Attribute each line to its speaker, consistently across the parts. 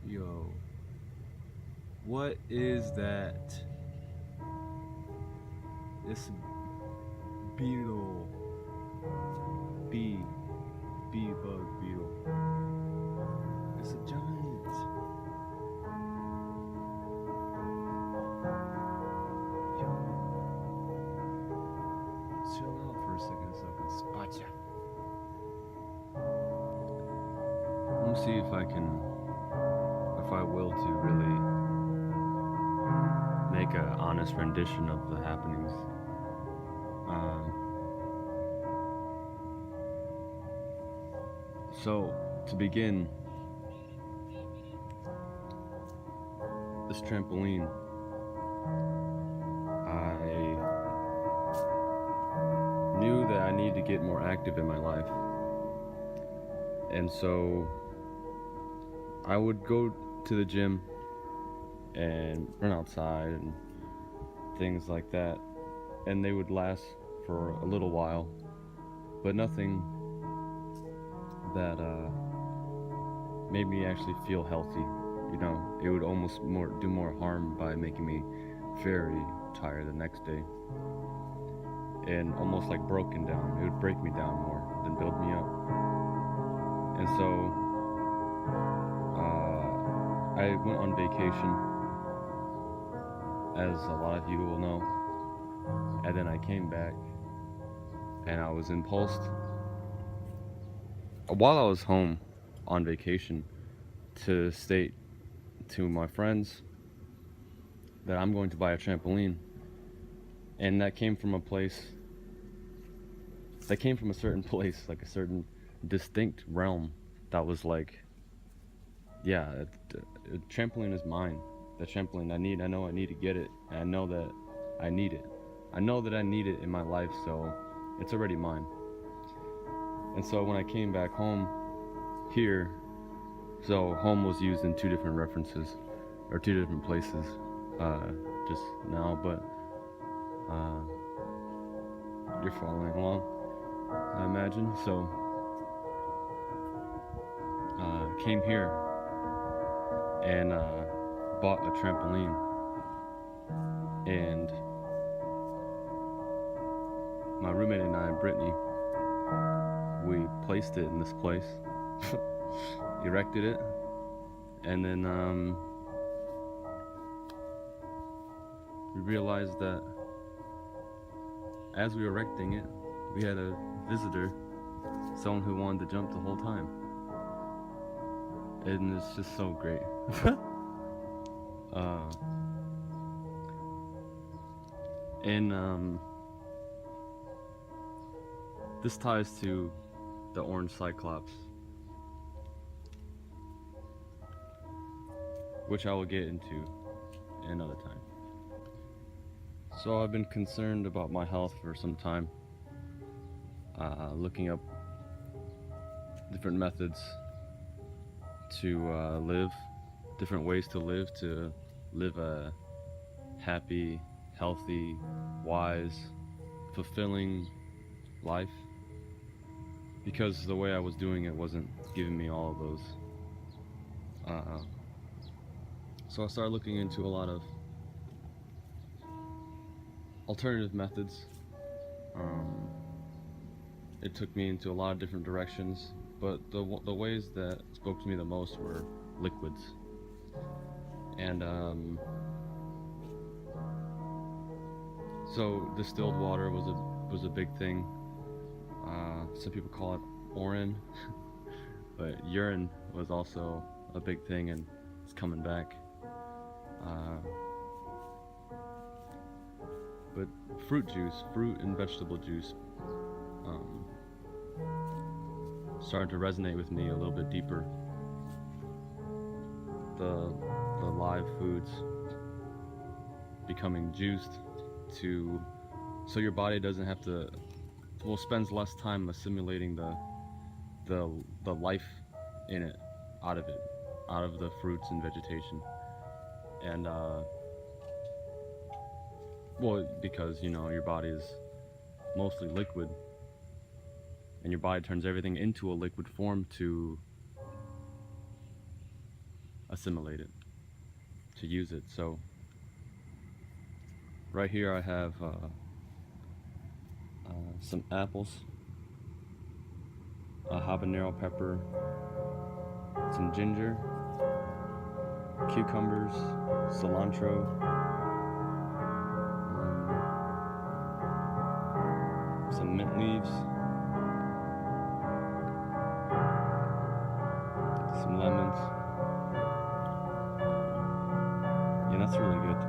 Speaker 1: Yo, what is that? This beetle, bee, bee bug beetle. It's a giant. Yo, chill out for a second so I can spot ya. Let me see if I will to really make an honest rendition of the happenings. So, to begin, this trampoline, I knew that I needed to get more active in my life. And so, I would go to the gym and run outside and things like that. And they would last for a little while, but nothing that made me actually feel healthy. You know, it would almost do more harm by making me very tired the next day and almost like broken down. It would break me down more than build me up. And so I went on vacation, as a lot of you will know, and then I came back and I was impulsed while I was home on vacation to state to my friends that I'm going to buy a trampoline. And that came from a certain place, like a certain distinct realm that was like, yeah, a trampoline is mine. The trampoline I know I need to get it, and I know that I need it. I know that I need it in my life, so it's already mine. And so when I came back home here, so home was used in two different references, or two different places, just now, but you're following along, I imagine. So came here and bought a trampoline, and my roommate and I, Brittany, we placed it in this place, erected it, and then we realized that as we were erecting it, we had a visitor, someone who wanted to jump the whole time. And it's just so great. And this ties to the orange cyclops, which I will get into another time. So I've been concerned about my health for some time, looking up different methods to live, different ways to live a happy, healthy, wise, fulfilling life, because the way I was doing it wasn't giving me all of those. So I started looking into a lot of alternative methods. It took me into a lot of different directions, but the ways that spoke to me the most were liquids. And so distilled water was a big thing. Some people call it urine, but urine was also a big thing, and it's coming back. But fruit and vegetable juice, started to resonate with me a little bit deeper. The live foods becoming juiced so your body doesn't have to, spends less time assimilating the life in it, out of the fruits and vegetation. And because your body is mostly liquid, and your body turns everything into a liquid form to assimilate it, to use it. So right here I have some apples, a habanero pepper, some ginger, cucumbers, cilantro, some mint leaves, some lemons. Yeah, that's really good.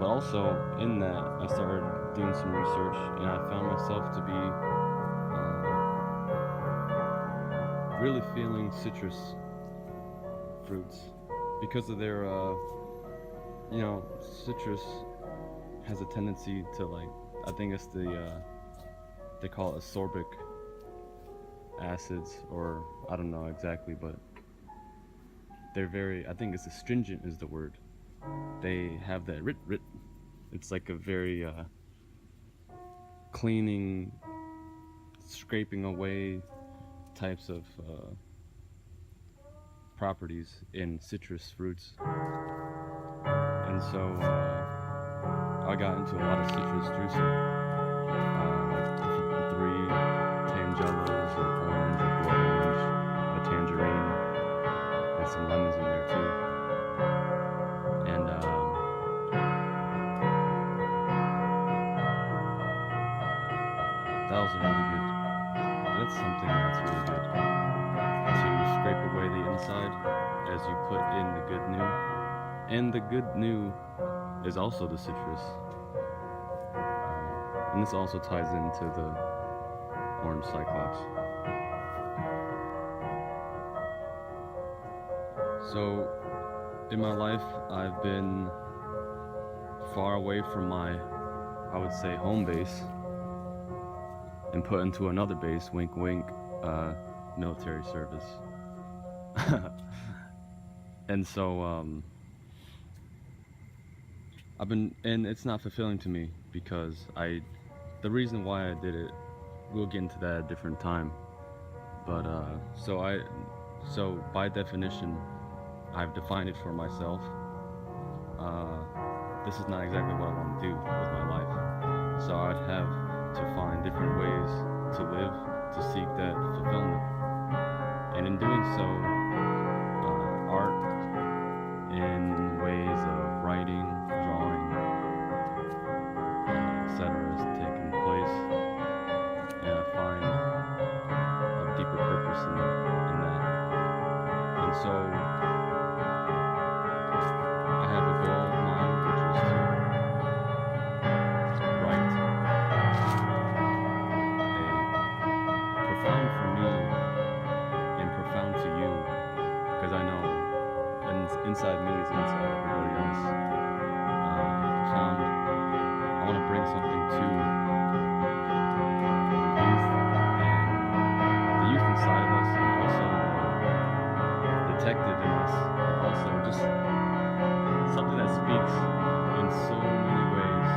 Speaker 1: But also in that, I started doing some research, and I found myself to be really feeling citrus fruits because of their, citrus has a tendency to, like, I think it's they call it ascorbic acids, or I don't know exactly, but they're very, I think it's astringent is the word. They have that rit. It's like a very cleaning, scraping away types of properties in citrus fruits. And so I got into a lot of citrus juicing, like the three tangelos, or orange or blood orange, a tangerine, and some lemons in there too. And that was really good. That's something that's really good, to scrape away the inside as you put in the good new. And the good new is also the citrus. And this also ties into the orange cyclops. So in my life, I've been far away from my, I would say, home base, and put into another base, wink wink, military service. And so I've been, and it's not fulfilling to me, because the reason why I did it, we'll get into that at a different time. But so by definition, I've defined it for myself. This is not exactly what I want to do with my life. So I'd have to find different ways to live, to seek that fulfillment. And in doing so, art in ways of writing, drawing, etc. is taking place. And I find a deeper purpose in that. And so I have a goal of mine, which is to write a profound for me and profound to you, because I know inside me is inside everybody else. Profound. I want to bring something to the youth inside of us, and also the detective in us, and also just something that speaks in so many ways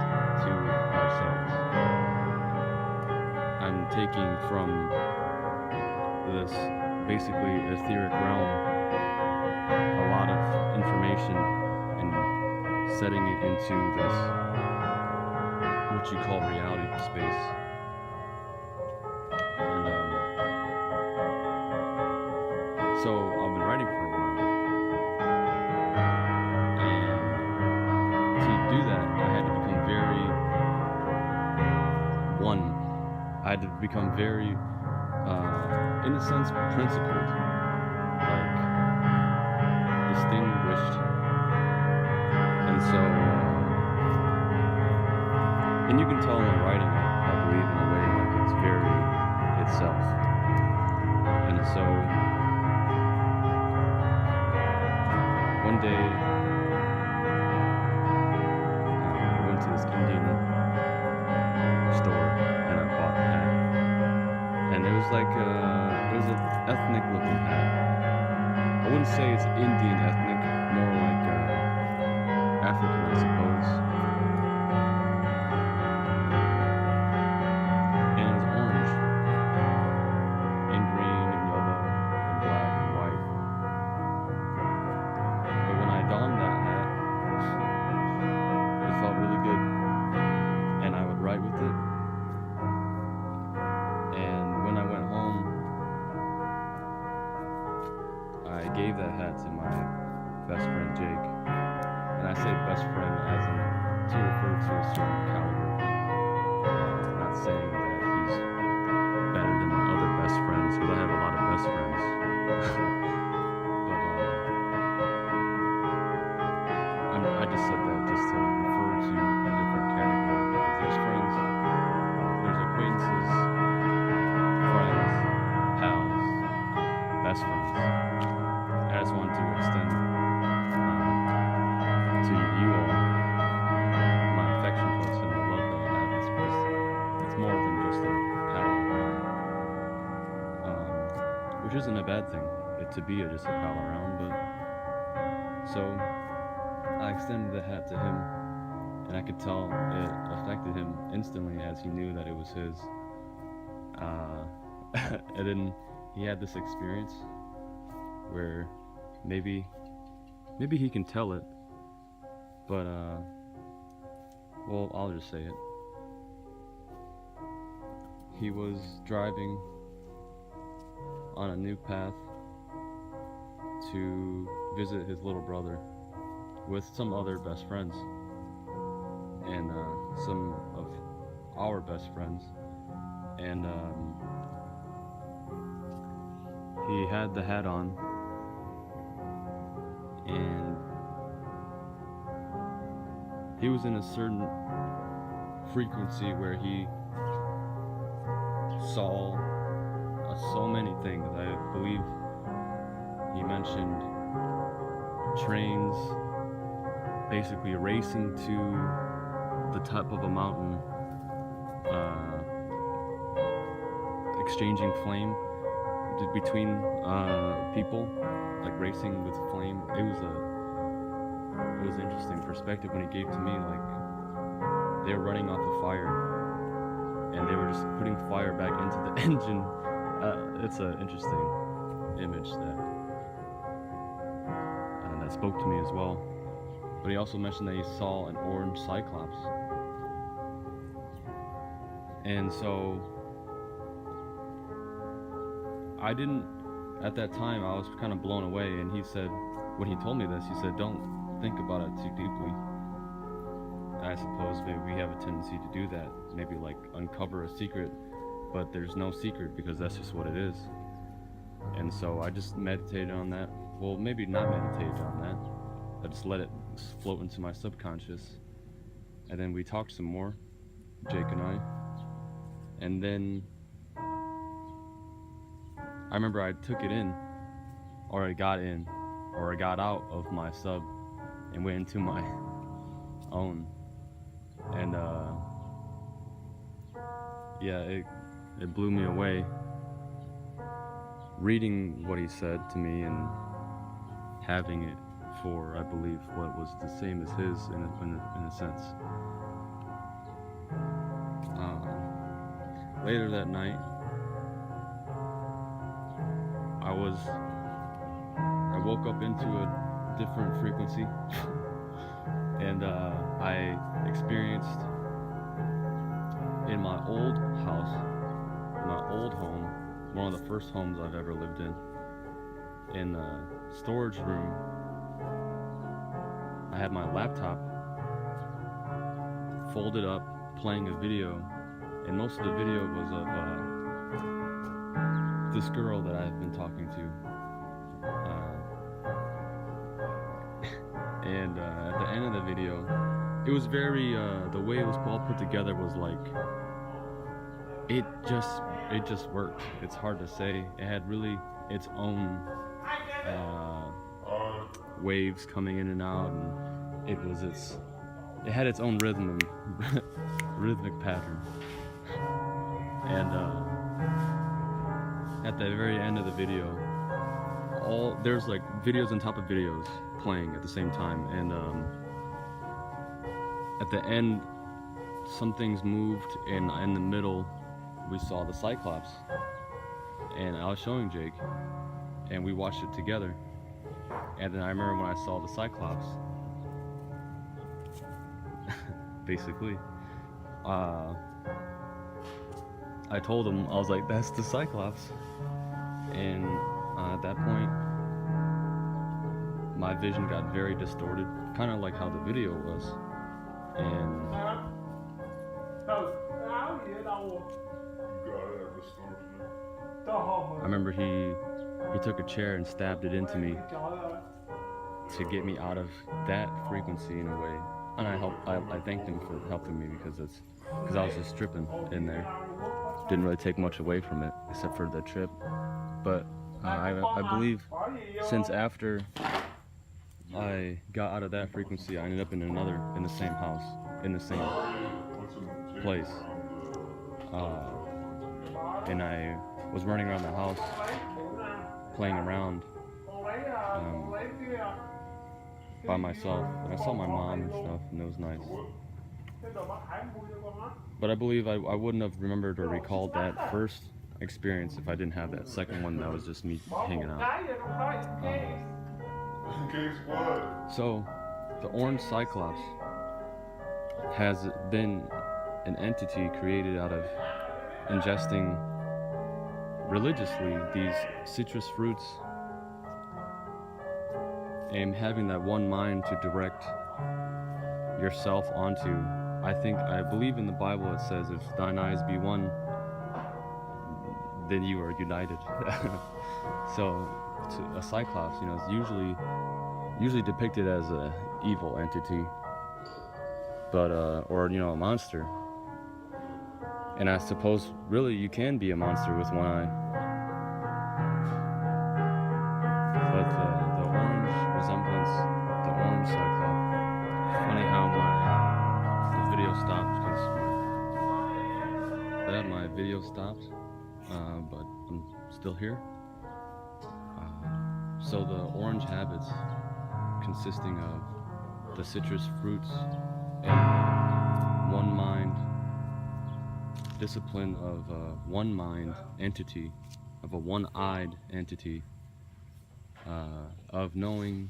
Speaker 1: to ourselves. I'm taking from this basically etheric realm a lot of information and setting it into this, what you call reality space. And so I've been writing for a while, and to do that I had to become very in a sense principled, like distinguished. And so and you can tell in my writing, I believe, in a way, like it's very itself. And so one day I went to this Indian store and I bought a hat, and it was like it was an ethnic looking hat. I wouldn't say it's Indian ethnic, more like African, I suppose. And it was orange and green and yellow and black and white. I gave that hat to my best friend Jake, and I say best friend as in to refer to a certain caliber. Not saying that he's better than my other best friends, because I have a lot of best friends. But I just said that just to refer to a different category, because there's friends, there's acquaintances, friends, pals, best friends. I just want to extend to you all my affection towards him, the love that I have. It's more than just a pal, which isn't a bad thing, to be just a pal around. But so I extended the hat to him, and I could tell it affected him instantly, as he knew that it was his. And then he had this experience where maybe he can tell it, but well, I'll just say it. He was driving on a new path to visit his little brother with some other best friends and some of our best friends, and he had the hat on, and he was in a certain frequency where he saw so many things. I believe he mentioned trains basically racing to the top of a mountain, exchanging flame between people, like racing with flame. It was an interesting perspective when he gave to me. Like, they were running off a fire, and they were just putting fire back into the engine. It's an interesting image that spoke to me as well. But he also mentioned that he saw an orange cyclops, and so I didn't. At that time, I was kind of blown away. And he said, when he told me this, he said, "Don't think about it too deeply." I suppose maybe we have a tendency to do that, maybe like uncover a secret, but there's no secret because that's just what it is. And so I just meditated on that. Well, maybe not meditated on that. I just let it float into my subconscious. And then we talked some more, Jake and I. And then I remember I took it in, or I got in, or I got out of my sub and went into my own. And yeah, it blew me away reading what he said to me and having it for, I believe, what was the same as his in a sense. Later that night, I woke up into a different frequency, and I experienced in my old house, my old home, one of the first homes I've ever lived in the storage room, I had my laptop folded up, playing a video, and most of the video was of this girl that I've been talking to. And at the end of the video, it was very, the way it was all put together was like, it just worked. It's hard to say. It had really its own waves coming in and out, and it had its own rhythmic pattern. And at the very end of the video, there's like videos on top of videos playing at the same time, and at the end, some things moved, and in the middle, we saw the Cyclops, and I was showing Jake, and we watched it together. And then I remember when I saw the Cyclops, basically, I told him, I was like, "That's the Cyclops." And at that point, my vision got very distorted, kind of like how the video was. And I remember he took a chair and stabbed it into me to get me out of that frequency in a way. And I thanked him for helping me because I was just tripping in there. Didn't really take much away from it except for the trip. But I believe since after I got out of that frequency, I ended up in the same house, in the same place. And I was running around the house, playing around by myself. And I saw my mom and stuff, and it was nice. But I believe I wouldn't have remembered or recalled that first experience if I didn't have that second one that was just me hanging out. So, the orange cyclops has been an entity created out of ingesting religiously these citrus fruits and having that one mind to direct yourself onto. I believe in the Bible it says if thine eyes be one, then you are united. So a cyclops, is usually depicted as a evil entity, but or a monster. And I suppose really you can be a monster with one eye. But the orange resemblance, the orange cyclops. Funny how the video stopped because my video stopped, but I'm still here. So the orange habits consisting of the citrus fruits and one mind discipline of a one mind entity, of a one-eyed entity, of knowing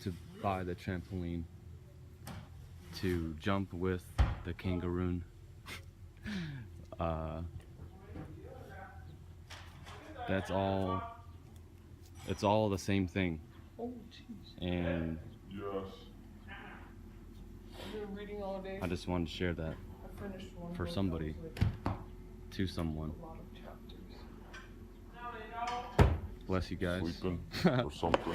Speaker 1: to buy the trampoline, to jump with the kangaroo. That's all. It's all the same thing.
Speaker 2: Oh, jeez.
Speaker 1: And
Speaker 3: Yes.
Speaker 2: I've been reading all day.
Speaker 1: I just wanted to share that
Speaker 2: I finished one
Speaker 1: for
Speaker 2: book.
Speaker 1: somebody,
Speaker 2: That was
Speaker 1: to someone.
Speaker 2: like a lot of chapters.
Speaker 1: Bless you guys.
Speaker 3: Sleeping or something.